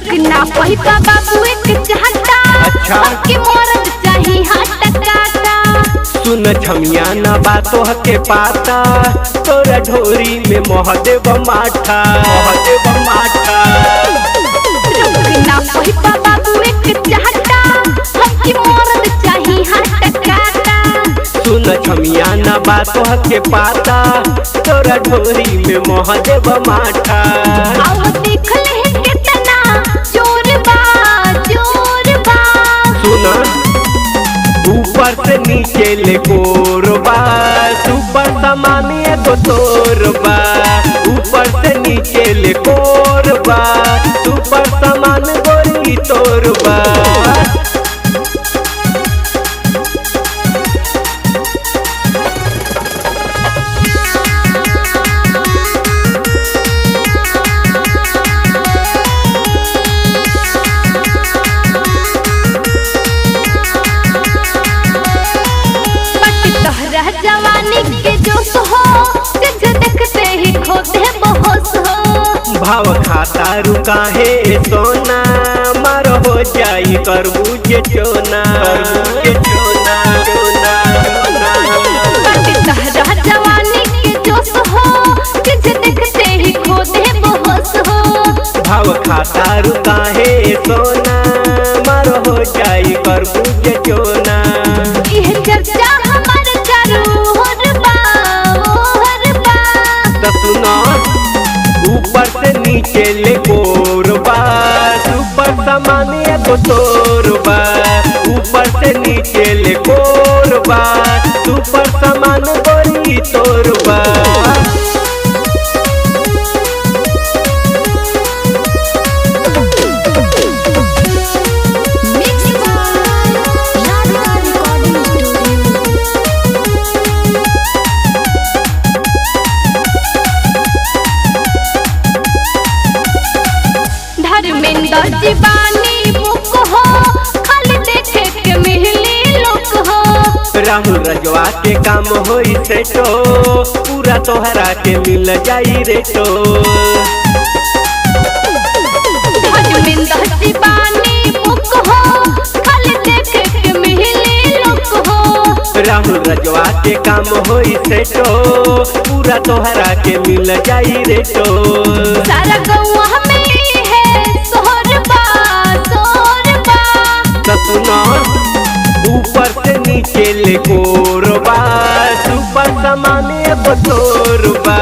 रुकना पहिता बाबू एक चाहता अच्छा के मरद चाही हाथ काटा। सुन छमिया ना बातों के पाता तोरा ढोरी में महादेव माठा महादेव माठा। रुकना पहिता बाबू एक चाहता के मरद चाही हाथ काटा। सुन छमिया ना बातों के पाता तोरा ढोरी में महादेव माठा। आओ देख ले कितना जोर बा जोर बा। सुना ऊपर से नीचे ले कोरबा सुपर सामान्य तो तोरबा। ऊपर से नीचे ले कोरबा सुपर सामान गोरी तोरबा। जवानी के जोश हो तुझे देखते ही खोते बेहोश हो। भाव खाता रुका है सोना मार हो जाई करबूजे चोना करबूजे चोना चोना चोना। जवानी के जोश हो तुझे देखते ही खोते बेहोश हो। भाव खाता रुका है सोना मार हो जाई करबूजे चोना। यह चर्चा हमारे ऊपर से नीचे ले कोरबा सुपर सामान्य तो तोरबा। ऊपर से नीचे ले कोरबा सुपर सामान गोरी तोरबा। दीवानी बुक हो खाली देखे के मिली लोग हो। राहुल रजवा के काम होई सेटो पूरा तोहरा के मिल जाई रेटो। दीवानी बुक हो खाली देखे के मिली लोग हो। राहुल रजवा के काम होई सेटो पूरा तोहरा के मिल जाई रेटो। सारा गौवा में सुना ऊपर से नीचे ले कोरबा सुपर सामान्य तो तोरबा।